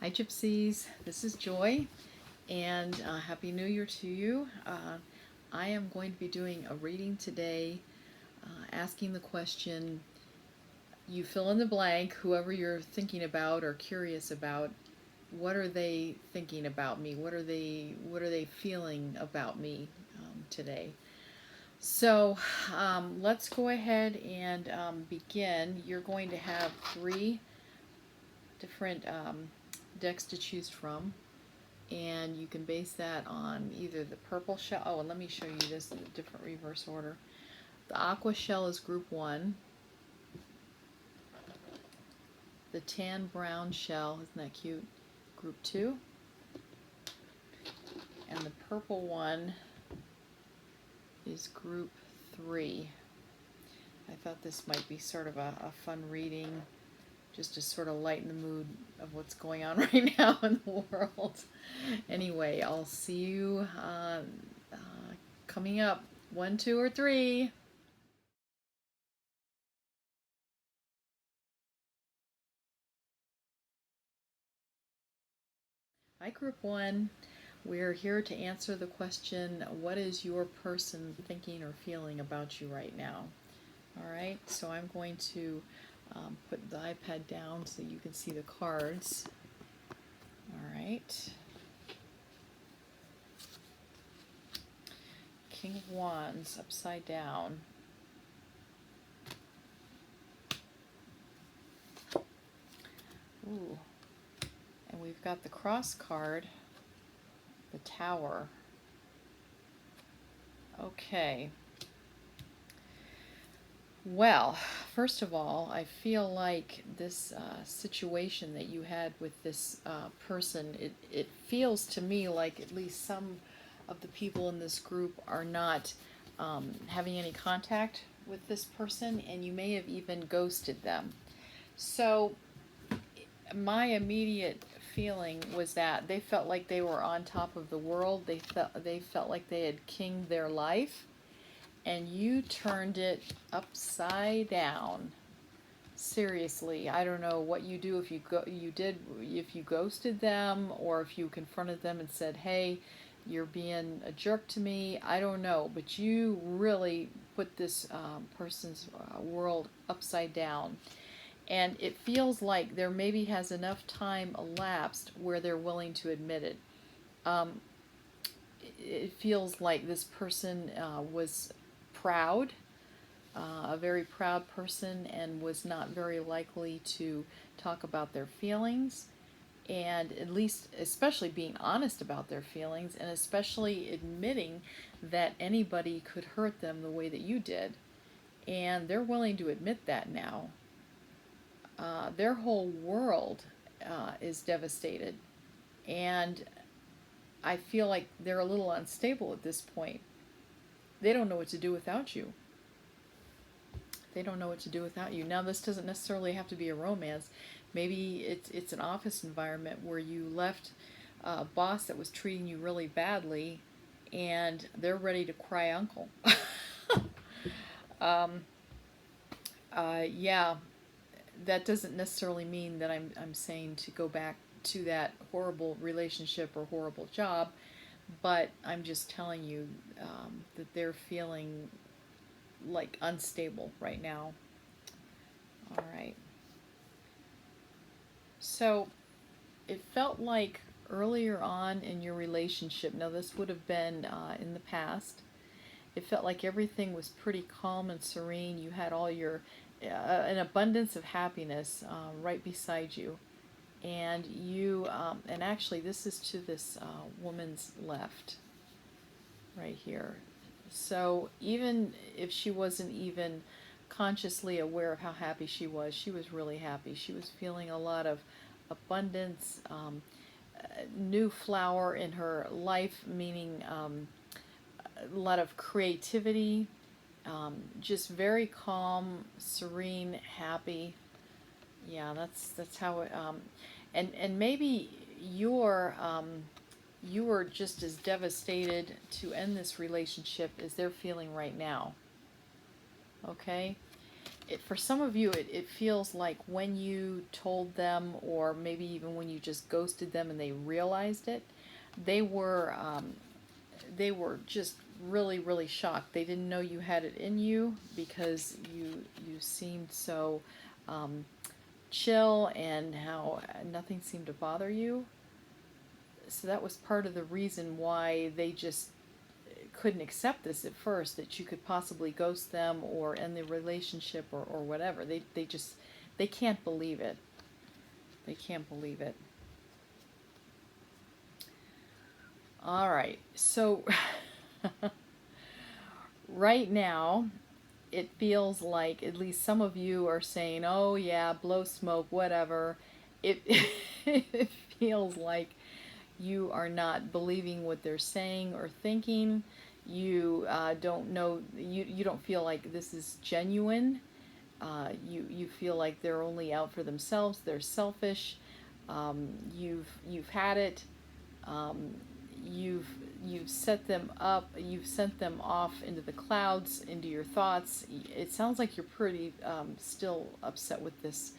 Hi Gypsies, this is Joy, and Happy New Year to you. I am going to be doing a reading today, asking the question, you fill in the blank, whoever you're thinking about or curious about, what are they thinking about me? What are they feeling about me today? So let's go ahead and begin. You're going to have three different decks to choose from, and you can base that on either the purple shell. Oh, and let me show you this in a different reverse order. The aqua shell is group 1. The tan brown shell, isn't that cute? Group 2. And the purple one is group 3. I thought this might be sort of a fun reading, just to sort of lighten the mood of what's going on right now in the world. Anyway, I'll see you coming up. 1, 2, or 3. Hi, Group 1. We're here to answer the question, what is your person thinking or feeling about you right now? All right, so I'm going to put the iPad down so you can see the cards. All right. King of Wands upside down. Ooh. And we've got the cross card, the Tower. Okay. Well, first of all, I feel like this situation that you had with this person, it feels to me like at least some of the people in this group are not having any contact with this person, and you may have even ghosted them. So my immediate feeling was that they felt like they were on top of the world. They felt like they had kinged their life, and you turned it upside down. Seriously, I don't know what you do if if you ghosted them, or if you confronted them and said, "Hey, you're being a jerk to me." I don't know, but you really put this person's world upside down. And it feels like there maybe has enough time elapsed where they're willing to admit it. Um, it feels like this person was proud, a very proud person, and was not very likely to talk about their feelings, and at least especially being honest about their feelings, and especially admitting that anybody could hurt them the way that you did. And they're willing to admit that now. Their whole world is devastated, and I feel like they're a little unstable at this point. They don't know what to do without you. They don't know what to do without you. Now, this doesn't necessarily have to be a romance. Maybe it's an office environment where you left a boss that was treating you really badly, and they're ready to cry uncle. um, yeah, that doesn't necessarily mean that I'm saying to go back to that horrible relationship or horrible job, but I'm just telling you that they're feeling like unstable right now. All right. So it felt like earlier on in your relationship, now this would have been in the past, it felt like everything was pretty calm and serene. You had all your, an abundance of happiness right beside you. And you, and actually this is to this woman's left, right here. So even if she wasn't even consciously aware of how happy she was really happy. She was feeling a lot of abundance, new flower in her life, meaning a lot of creativity, just very calm, serene, happy. Yeah, that's how it. And maybe you're you were just as devastated to end this relationship as they're feeling right now. Okay, for some of you, it feels like when you told them, or maybe even when you just ghosted them and they realized it, they were they were just really, really shocked. They didn't know you had it in you because you seemed so chill, and how nothing seemed to bother you. So that was part of the reason why they just couldn't accept this at first, that you could possibly ghost them or end the relationship, or whatever. They just, they can't believe it. They can't believe it. All right, so right now it feels like at least some of you are saying, oh yeah, blow smoke, whatever. It it feels like you are not believing what they're saying or thinking. You don't know, you don't feel like this is genuine. You feel like they're only out for themselves. They're selfish. You've had it. Um, you've set them up. You've sent them off into the clouds, into your thoughts. It sounds like you're pretty still upset with this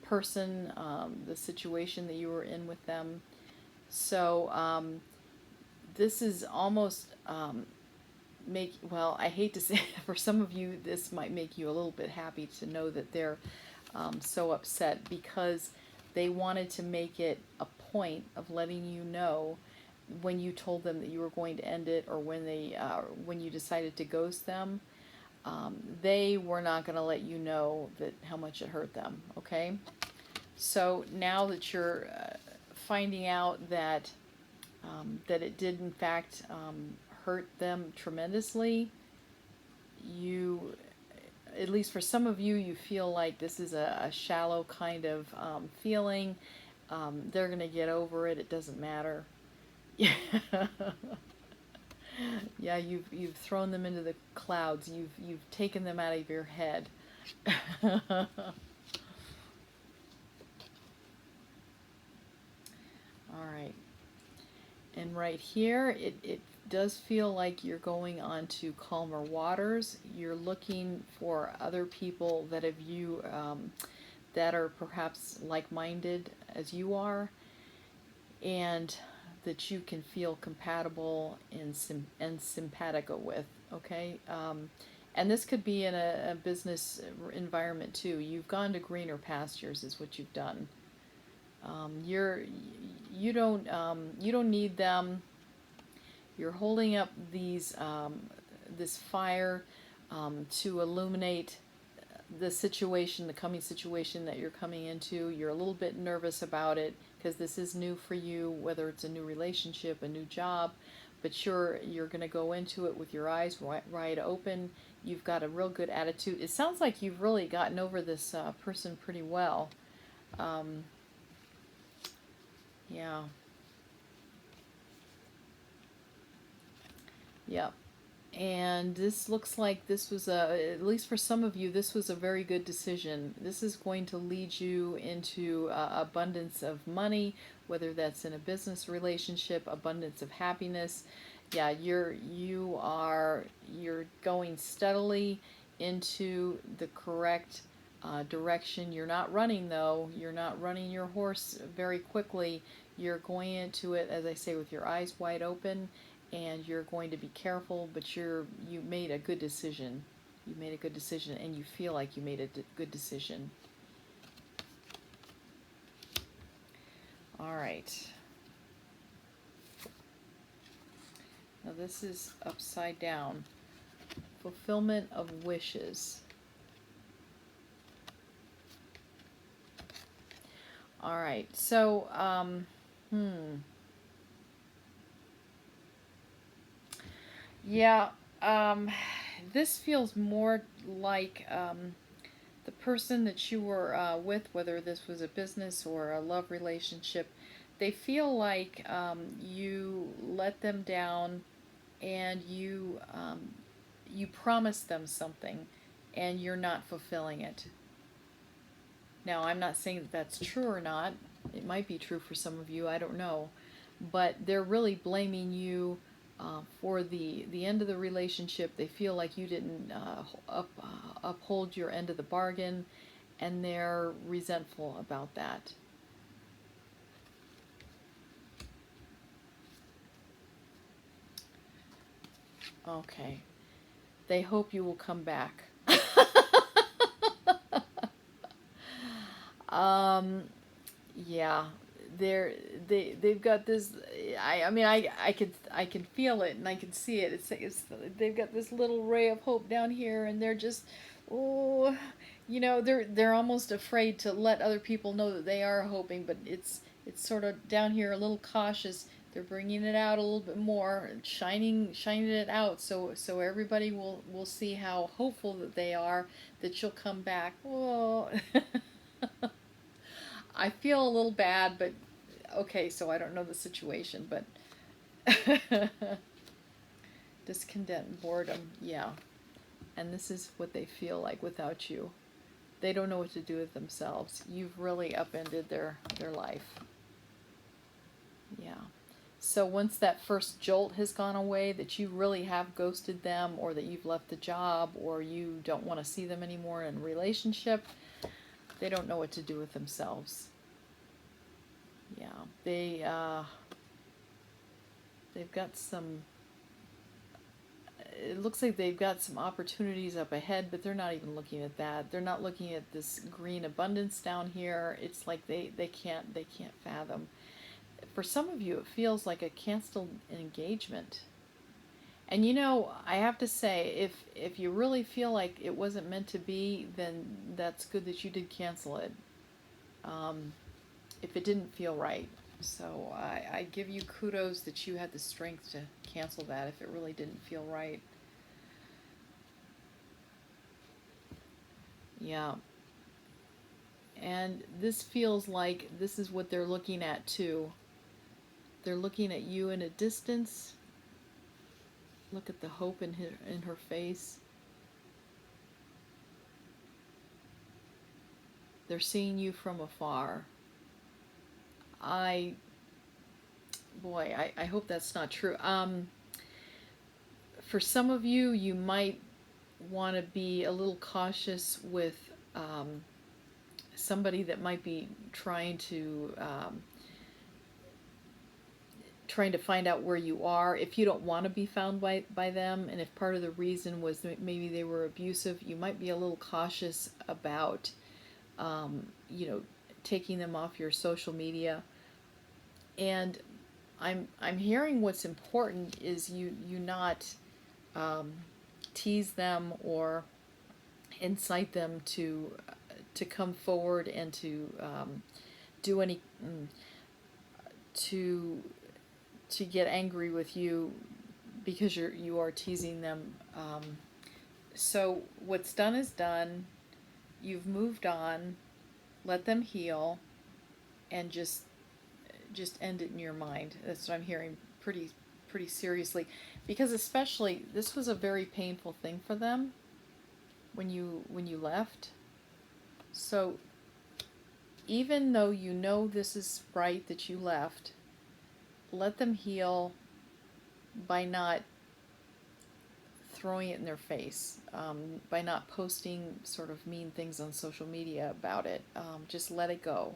person, the situation that you were in with them. So this is almost well, I hate to say for some of you this might make you a little bit happy to know that they're so upset, because they wanted to make it a point of letting you know when you told them that you were going to end it, or when you decided to ghost them. They were not going to let you know that how much it hurt them. Okay, so now that you're finding out that that it did in fact hurt them tremendously, you, at least for some of you, you feel like this is a shallow kind of feeling. They're going to get over it. It doesn't matter. Yeah, you've thrown them into the clouds. You've taken them out of your head. All right. And right here, it does feel like you're going on to calmer waters. You're looking for other people that have you that are perhaps like-minded as you are, and that you can feel compatible and simpatico with. Okay, and this could be in a business environment too. You've gone to greener pastures, is what you've done. You don't need them. You're holding up this fire to illuminate the situation, the coming situation that you're coming into. You're a little bit nervous about it because this is new for you, whether it's a new relationship, a new job, but you're going to go into it with your eyes wide open. You've got a real good attitude. It sounds like you've really gotten over this person pretty well. Yeah. Yep. And this looks like this was at least for some of you, this was a very good decision. This is going to lead you into abundance of money, whether that's in a business relationship, abundance of happiness. Yeah, you're going steadily into the correct direction. You're not running though. You're not running your horse very quickly. You're going into it, as I say, with your eyes wide open, and you're going to be careful, but you made a good decision. You made a good decision, and you feel like you made a good decision. All right. Now this is upside down. Fulfillment of wishes. All right. So, yeah, this feels more like the person that you were with, whether this was a business or a love relationship, they feel like you let them down, and you promised them something, and you're not fulfilling it. Now, I'm not saying that that's true or not. It might be true for some of you, I don't know. But they're really blaming you For the end of the relationship, they feel like you didn't uphold your end of the bargain, and they're resentful about that. Okay. They hope you will come back. um, yeah, they've got this. I can feel it and I can see it. It's they've got this little ray of hope down here, and they're just, oh, they're almost afraid to let other people know that they are hoping, but it's sort of down here a little cautious. They're bringing it out a little bit more, shining it out, so everybody will see how hopeful that they are that you'll come back. Oh. I feel a little bad, but okay, so I don't know the situation, but discontent and boredom, yeah. And this is what they feel like without you. They don't know what to do with themselves. You've really upended their life. Yeah. So once that first jolt has gone away, that you really have ghosted them, or that you've left the job, or you don't want to see them anymore in a relationship, they don't know what to do with themselves. Yeah, they've got some. It looks like they've got some opportunities up ahead, but they're not even looking at that. They're not looking at this green abundance down here. It's like they can't fathom. For some of you, it feels like a canceled engagement. And I have to say, if you really feel like it wasn't meant to be, then that's good that you did cancel it. If it didn't feel right. So I give you kudos that you had the strength to cancel that if it really didn't feel right. Yeah. And this feels like this is what they're looking at too. They're looking at you in a distance. Look at the hope in her face. They're seeing you from afar. I hope that's not true. For some of you, you might want to be a little cautious with somebody that might be trying to find out where you are. If you don't want to be found by them, and if part of the reason was that maybe they were abusive, you might be a little cautious about taking them off your social media. And I'm hearing what's important is you not tease them or incite them to come forward and to do any to get angry with you because you are teasing them. So what's done is done. You've moved on. Let them heal, and just end it in your mind. That's what I'm hearing pretty seriously, because especially this was a very painful thing for them when you left. So even though this is right that you left, let them heal by not throwing it in their face, by not posting sort of mean things on social media about it. Just let it go.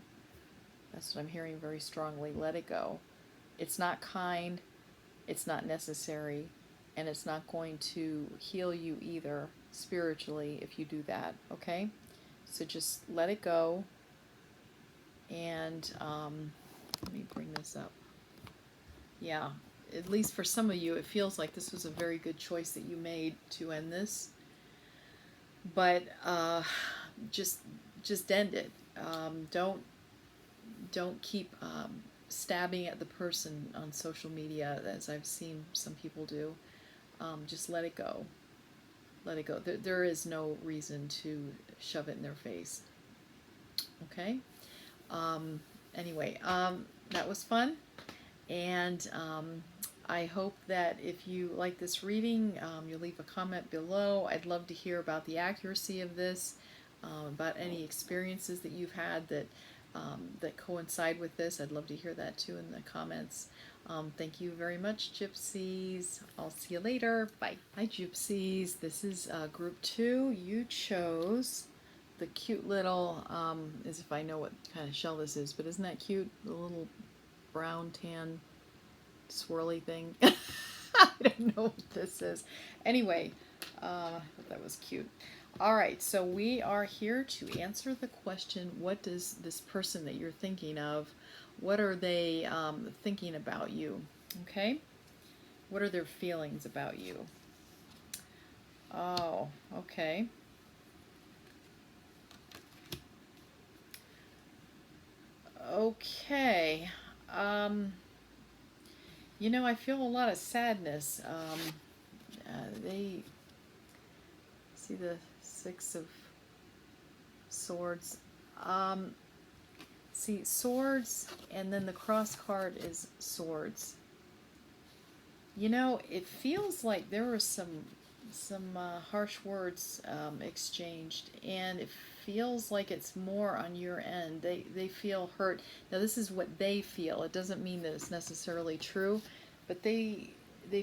That's what I'm hearing very strongly. Let it go. It's not kind, it's not necessary, and it's not going to heal you either spiritually if you do that, okay? So just let it go. And let me bring this up. Yeah, at least for some of you, it feels like this was a very good choice that you made to end this. But just end it. Don't keep stabbing at the person on social media, as I've seen some people do. Just let it go. Let it go. There is no reason to shove it in their face. Okay? Anyway, that was fun. And I hope that if you like this reading, you'll leave a comment below. I'd love to hear about the accuracy of this, about any experiences that you've had that that coincide with this. I'd love to hear that too in the comments. Thank you very much, Gypsies. I'll see you later. Bye. Hi, Gypsies. This is group 2. You chose the cute little, as if I know what kind of shell this is, but isn't that cute? The little brown, tan, swirly thing. I don't know what this is. Anyway, that was cute. All right, so we are here to answer the question, what does this person that you're thinking of, what are they thinking about you? Okay? What are their feelings about you? Oh, okay. Okay. You know, I feel a lot of sadness. They see the 6 of Swords. See, Swords, and then the cross card is Swords. You know, it feels like there were some harsh words exchanged, and it feels like it's more on your end. They feel hurt. Now, this is what they feel. It doesn't mean that it's necessarily true, but they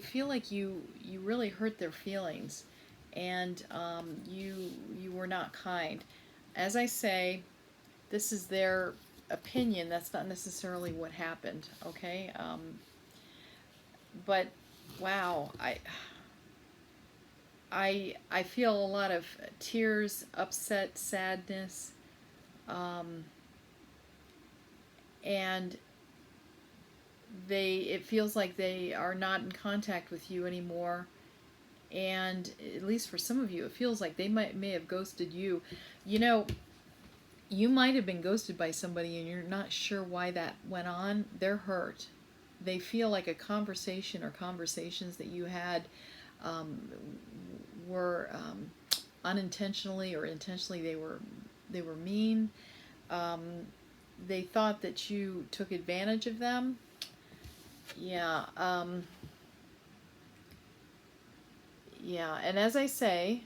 feel like you really hurt their feelings, and you were not kind. As I say, this is their opinion. That's not necessarily what happened. Okay, but wow, I feel a lot of tears, upset, sadness, and it feels like they are not in contact with you anymore. And at least for some of you, it feels like they may have ghosted you. You know, you might have been ghosted by somebody and you're not sure why that went on. They're hurt. They feel like a conversation or conversations that you had were unintentionally or intentionally they were mean. They thought that you took advantage of them. Yeah. Yeah, and as I say,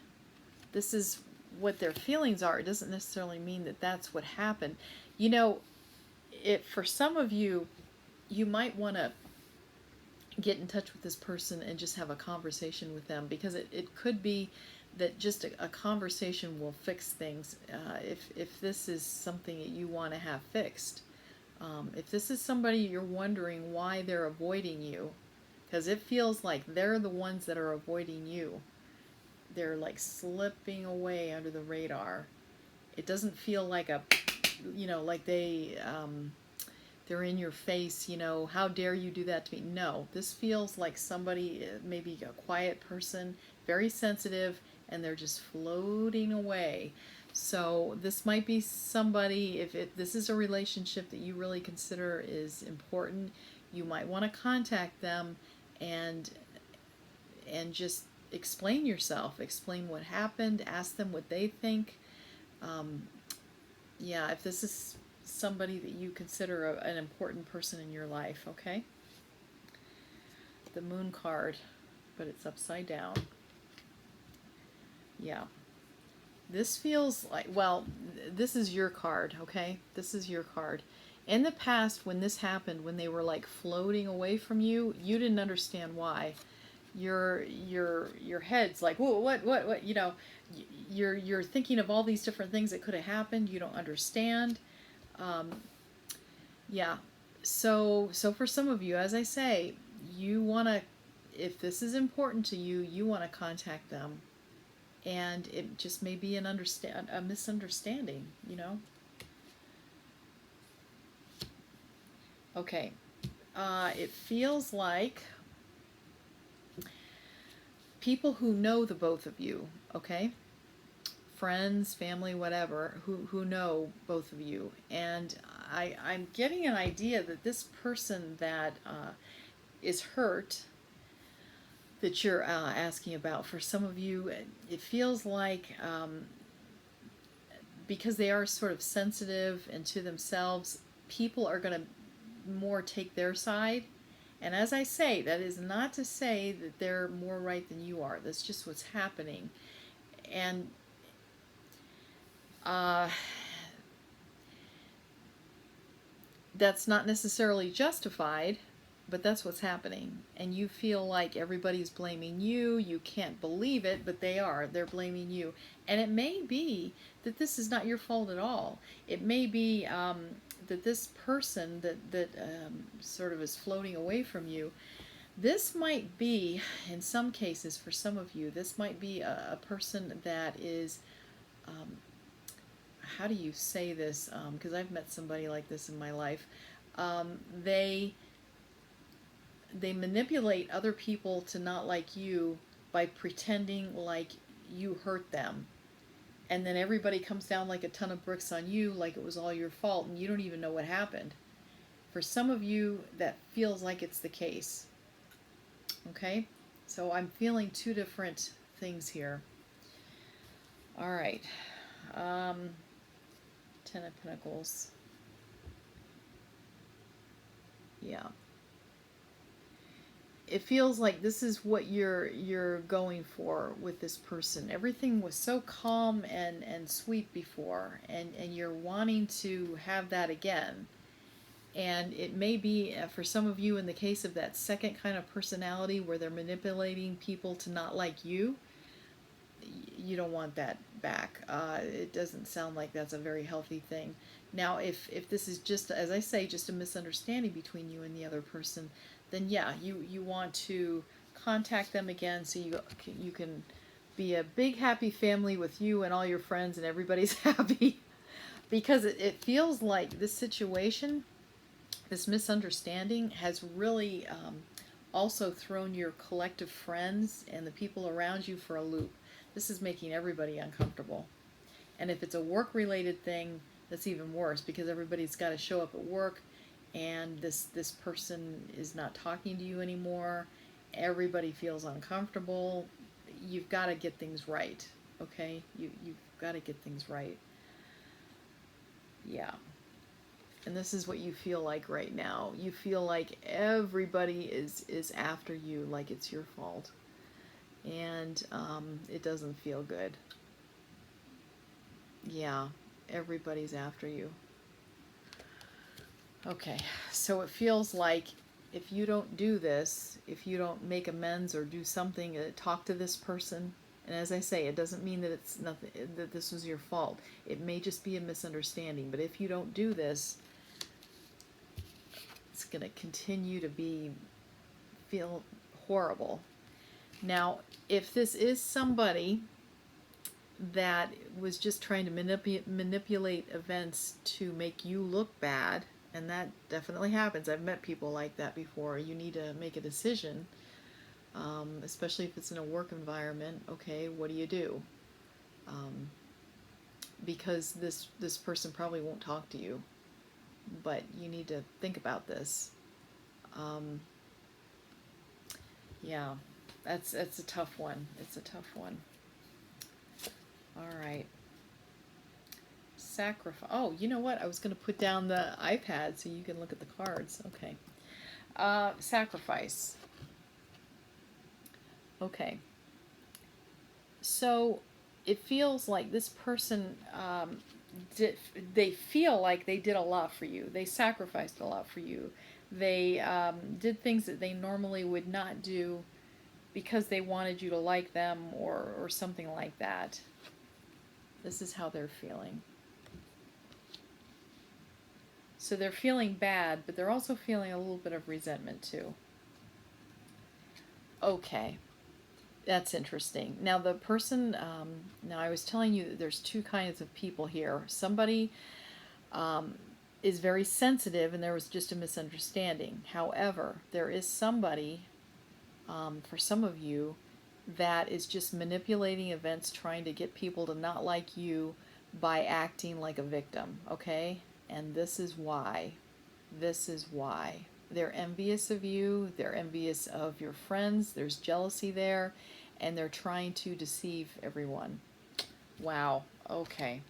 this is what their feelings are. It doesn't necessarily mean that that's what happened. You know, for some of you, you might want to get in touch with this person and just have a conversation with them, because it could be that just a conversation will fix things. If this is something that you want to have fixed, if this is somebody you're wondering why they're avoiding you, because it feels like they're the ones that are avoiding you. They're like slipping away under the radar. It doesn't feel like like they're in your face, how dare you do that to me? No, this feels like somebody, maybe a quiet person, very sensitive, and they're just floating away. So this might be somebody, if this is a relationship that you really consider is important, you might want to contact them and just explain yourself, explain what happened, ask them what they think. Yeah, if this is somebody that you consider an important person in your life, okay? The Moon card, but it's upside down. Yeah. This feels like, well, this is your card, okay? This is your card. In the past, when this happened, when they were like floating away from you, you didn't understand why. Your head's like, whoa, what? You're thinking of all these different things that could have happened. You don't understand. Yeah. So for some of you, as I say, you want to, if this is important to you, you want to contact them, and it just may be a misunderstanding. Okay. It feels like people who know the both of you, okay? Friends, family, whatever, who know both of you. And I'm getting an idea that this person that is hurt, that you're asking about, for some of you, it feels like because they are sort of sensitive and to themselves, people are going to more take their side. And as I say, that is not to say that they're more right than you are. That's just what's happening. And that's not necessarily justified, but that's what's happening. And you feel like everybody's blaming you. You can't believe it, but they are. They're blaming you. And it may be that this is not your fault at all. It may be that this person that sort of is floating away from you, this might be, in some cases, for some of you, this might be a person that is, how do you say this? Because I've met somebody like this in my life. They manipulate other people to not like you by pretending like you hurt them. And then everybody comes down like a ton of bricks on you, like it was all your fault, and you don't even know what happened. For some of you, that feels like it's the case. Okay? So I'm feeling two different things here. All right. Ten of Pentacles. Yeah. It feels like this is what you're going for with this person. Everything was so calm and sweet before, and you're wanting to have that again. And it may be, for some of you, in the case of that second kind of personality where they're manipulating people to not like you, you don't want that back. It doesn't sound like that's a very healthy thing. Now, if this is just, as I say, just a misunderstanding between you and the other person, then yeah, you want to contact them again so you can be a big happy family with you and all your friends and everybody's happy. Because it feels like this situation, this misunderstanding, has really also thrown your collective friends and the people around you for a loop. This is making everybody uncomfortable. And if it's a work-related thing, that's even worse, because everybody's got to show up at work, and this person is not talking to you anymore. Everybody feels uncomfortable. You've got to get things right, okay? You've got to get things right. Yeah. And this is what you feel like right now. You feel like everybody is after you, like it's your fault. And it doesn't feel good. Yeah, everybody's after you. Okay, so it feels like if you don't do this, if you don't make amends or do something, talk to this person, and as I say, it doesn't mean that it's nothing, that this was your fault. It may just be a misunderstanding, but if you don't do this, it's going to continue to feel horrible. Now, if this is somebody that was just trying to manipulate events to make you look bad, and that definitely happens. I've met people like that before. You need to make a decision, especially if it's in a work environment. Okay, what do you do? Because this person probably won't talk to you, but you need to think about this. Yeah, that's a tough one. It's a tough one. All right. Sacrifice. Oh, you know what? I was going to put down the iPad so you can look at the cards. Okay. Sacrifice. Okay. So it feels like this person, they feel like they did a lot for you. They sacrificed a lot for you. They did things that they normally would not do because they wanted you to like them or something like that. This is how they're feeling. So they're feeling bad, but they're also feeling a little bit of resentment too. Okay, that's interesting. Now the person, now I was telling you that there's two kinds of people here. Somebody is very sensitive and there was just a misunderstanding. However, there is somebody, for some of you, that is just manipulating events, trying to get people to not like you by acting like a victim, okay? And this is why. This is why. They're envious of you. They're envious of your friends. There's jealousy there. And they're trying to deceive everyone. Wow. Okay.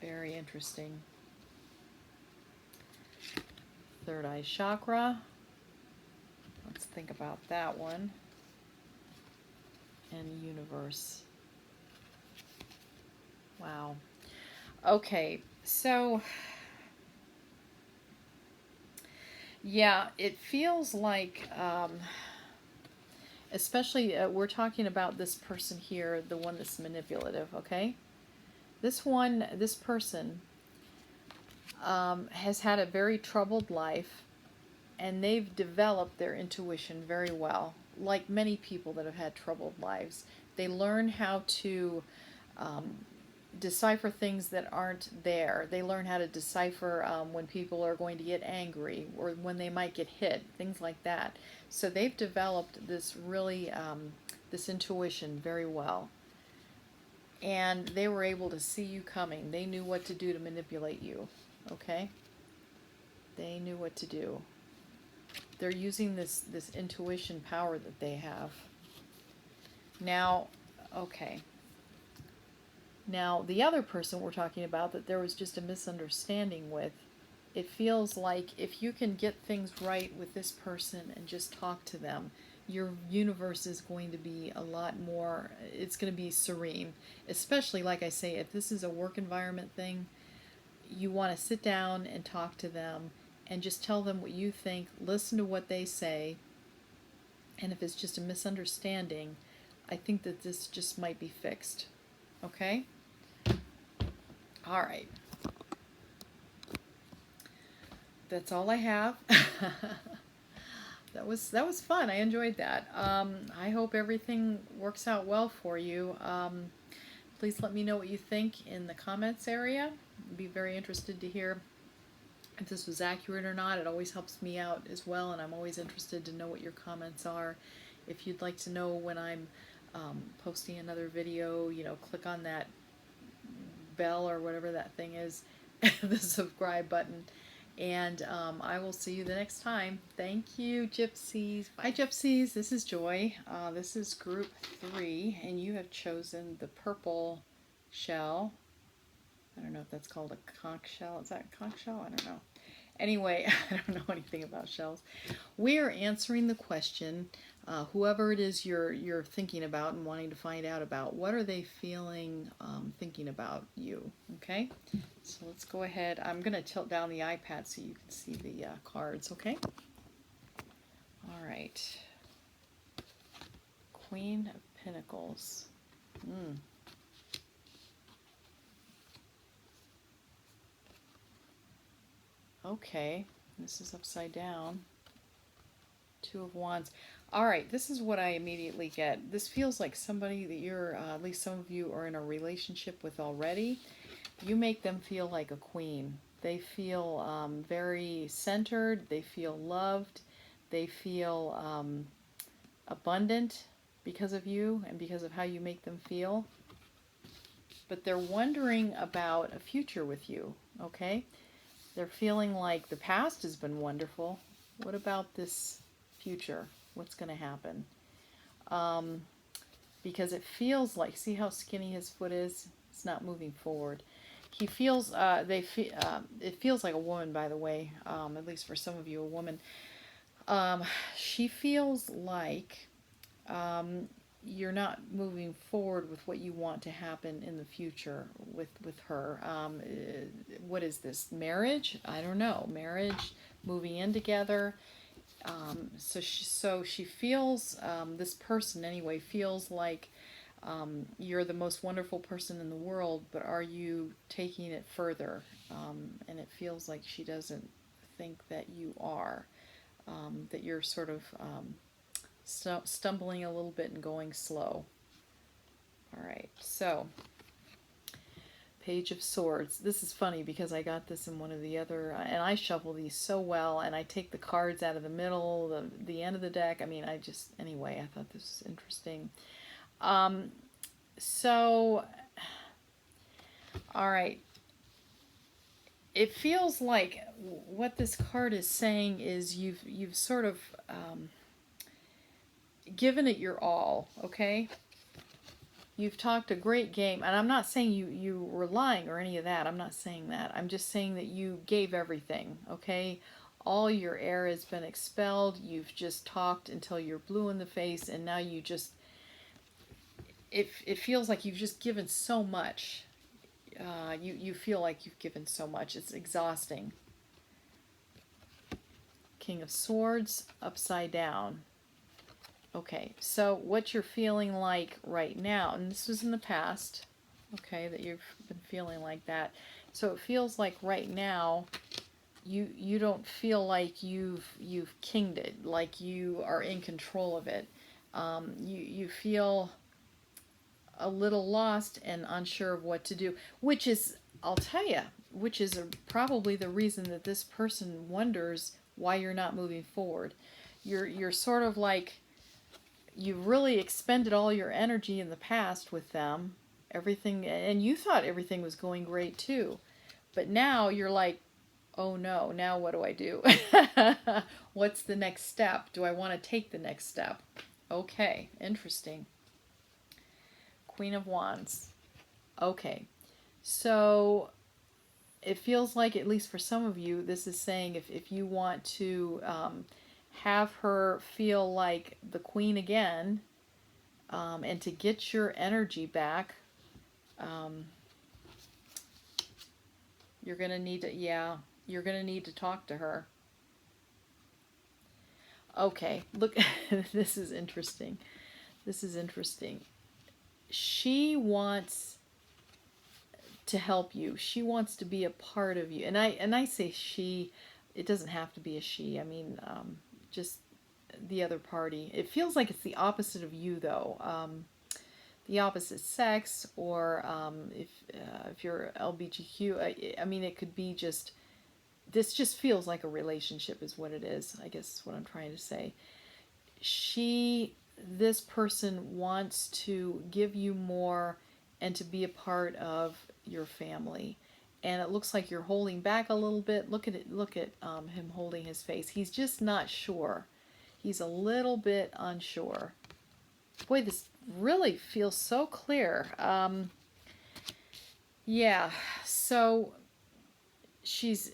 Very interesting. Third eye chakra. Let's think about that one. And universe. Wow. Okay. So Yeah, it feels like, especially we're talking about this person here, the one that's manipulative, okay? This person has had a very troubled life, and they've developed their intuition very well. Like many people that have had troubled lives, they learn how to um, decipher things that aren't there. They learn how to decipher when people are going to get angry or when they might get hit, things like that. So they've developed this really this intuition very well, and they were able to see you coming. They knew what to do to manipulate you. Okay, they knew what to do. They're using this intuition power that they have. Now, okay. Now, the other person we're talking about that there was just a misunderstanding with, it feels like if you can get things right with this person and just talk to them, your universe is going to be a lot more, it's going to be serene. Especially, like I say, if this is a work environment thing, you want to sit down and talk to them and just tell them what you think, listen to what they say, and if it's just a misunderstanding, I think that this just might be fixed. Okay? All right. That's all I have. That was fun. I enjoyed that. I hope everything works out well for you. Please let me know what you think in the comments area. I'd be very interested to hear if this was accurate or not. It always helps me out as well, and I'm always interested to know what your comments are. If you'd like to know when I'm posting another video, you know, click on that bell or whatever that thing is, the subscribe button. And I will see you the next time. Thank you, Gypsies. Bye, Gypsies. This is Joy. This is group 3, and you have chosen the purple shell. I don't know if that's called a conch shell. Is that a conch shell? I don't know. Anyway, I don't know anything about shells. We are answering the question, whoever it is you're thinking about and wanting to find out about, what are they feeling, thinking about you, okay? So let's go ahead. I'm going to tilt down the iPad so you can see the cards, okay? All right. Queen of Pentacles. Okay, this is upside down. Two of Wands. All right, this is what I immediately get. This feels like somebody that you're, at least some of you are in a relationship with already. You make them feel like a queen. They feel very centered. They feel loved. They feel abundant because of you and because of how you make them feel. But they're wondering about a future with you, okay? They're feeling like the past has been wonderful. What about this future? What's going to happen? Because it feels like, see how skinny his foot is? It's not moving forward. He feels, it feels like a woman, by the way, at least for some of you, a woman. She feels like you're not moving forward with what you want to happen in the future with her. What is this? Marriage? I don't know. Marriage, moving in together. So she feels, this person anyway, feels like you're the most wonderful person in the world, but are you taking it further? And it feels like she doesn't think that you are, that you're sort of stumbling a little bit and going slow. All right, so Page of Swords. This is funny because I got this in one of the other, and I shuffle these so well, and I take the cards out of the middle, the end of the deck. I mean, anyway, I thought this was interesting. So, all right. It feels like what this card is saying is you've sort of given it your all, okay? You've talked a great game, and I'm not saying you were lying or any of that. I'm not saying that. I'm just saying that you gave everything, okay? All your air has been expelled. You've just talked until you're blue in the face, and now you just, it feels like you've just given so much. You feel like you've given so much. It's exhausting. King of Swords upside down. Okay, so what you're feeling like right now, and this was in the past, okay, that you've been feeling like that. So it feels like right now you don't feel like you've kinged it, like you are in control of it. You feel a little lost and unsure of what to do, which is, I'll tell you, which is probably the reason that this person wonders why you're not moving forward. You're sort of like, you've really expended all your energy in the past with them, everything, and you thought everything was going great too. But now you're like, oh no, now what do I do? What's the next step? Do I want to take the next step? Okay, interesting. Queen of Wands. Okay, so it feels like, at least for some of you, this is saying if you want to have her feel like the queen again, and to get your energy back, you're going to need to, you're going to need to talk to her. Okay, look, this is interesting. This is interesting. She wants to help you. She wants to be a part of you. And I say she, it doesn't have to be a she. I mean, just the other party. It feels like it's the opposite of you, though. The opposite sex, or if you're LGBTQ, I mean, it could be just, this just feels like a relationship is what it is, I guess is what I'm trying to say. This person wants to give you more and to be a part of your family. And it looks like you're holding back a little bit. Look at it. Look at him holding his face. He's just not sure. He's a little bit unsure. Boy, this really feels so clear. Yeah, so she's,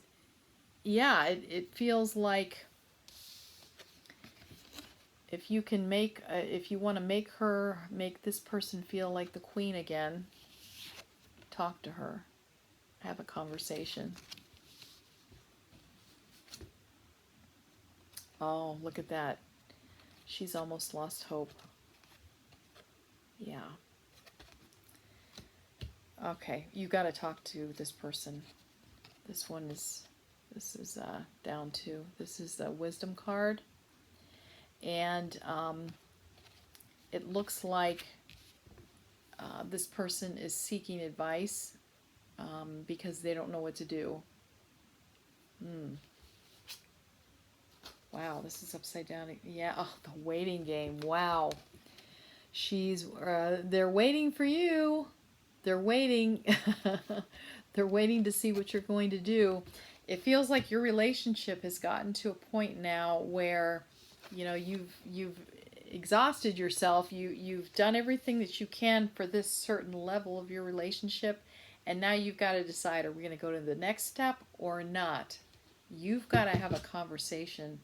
yeah, it feels like if you can make, if you want to make this person feel like the queen again, talk to her, have a conversation. Oh, look at that. She's almost lost hope. Yeah. Okay, you got to talk to this person. This is down to, this is a wisdom card. And it looks like this person is seeking advice because they don't know what to do. Wow, this is upside down. Yeah, oh, the waiting game. Wow. They're waiting for you. They're waiting. They're waiting to see what you're going to do. It feels like your relationship has gotten to a point now where, you know, you've exhausted yourself. You've done everything that you can for this certain level of your relationship, and now you've got to decide, are we going to go to the next step or not? You've got to have a conversation.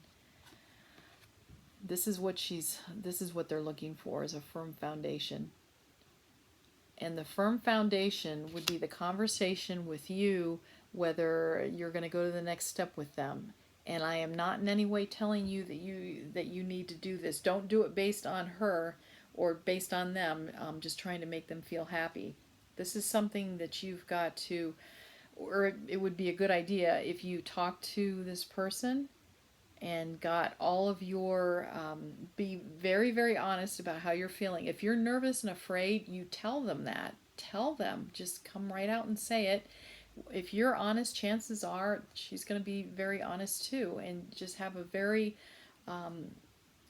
This is what they're looking for, is a firm foundation. And the firm foundation would be the conversation with you, whether you're going to go to the next step with them. And I am not in any way telling you that you need to do this. Don't do it based on her or based on them. Just trying to make them feel happy. This is something that you've got to, or it would be a good idea if you talk to this person and got all of your, be very, very honest about how you're feeling. If you're nervous and afraid, you tell them that. Tell them. Just come right out and say it. If you're honest, chances are she's going to be very honest too, and just have a very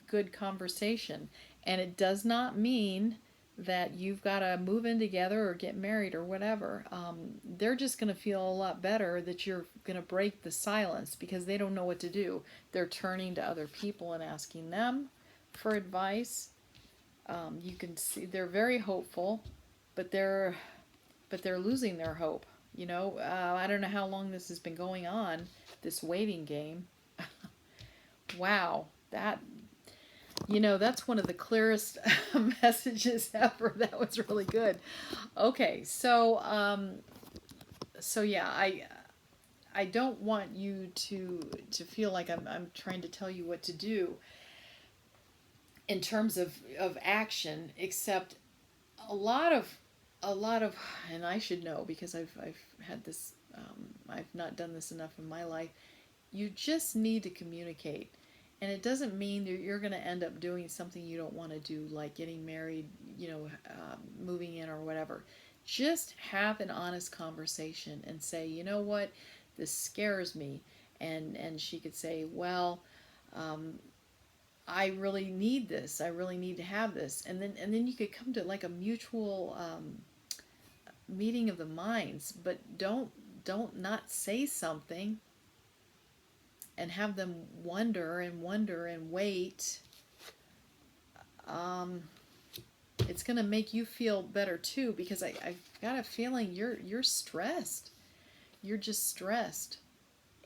good conversation. And it does not mean that you've got to move in together or get married or whatever. They're just going to feel a lot better that you're going to break the silence, because they don't know what to do. They're turning to other people and asking them for advice. You can see they're very hopeful, but they're losing their hope. You know, I don't know how long this has been going on, this waiting game. Wow, that, you know, that's one of the clearest messages ever. That was really good. Okay, so yeah, I don't want you to feel like I'm trying to tell you what to do in terms of action, except a lot of and I should know because I've had this I've not done this enough in my life. You just need to communicate. And it doesn't mean that you're going to end up doing something you don't want to do, like getting married, moving in or whatever. Just have an honest conversation and say, you know what, this scares me. And she could say, well, I really need this. I really need to have this. And then you could come to like a mutual meeting of the minds, but don't not say something and have them wonder and wait. It's gonna make you feel better too, because I've got a feeling you're stressed. You're just stressed.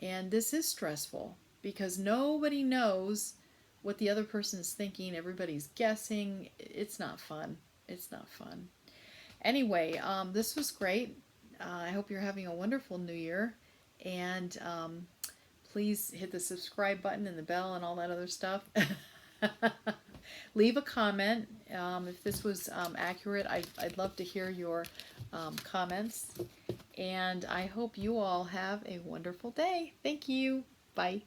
And this is stressful because nobody knows what the other person is thinking. Everybody's guessing. It's not fun. It's not fun. Anyway, this was great. I hope you're having a wonderful new year. And please hit the subscribe button and the bell and all that other stuff. Leave a comment if this was accurate. I'd love to hear your comments. And I hope you all have a wonderful day. Thank you. Bye.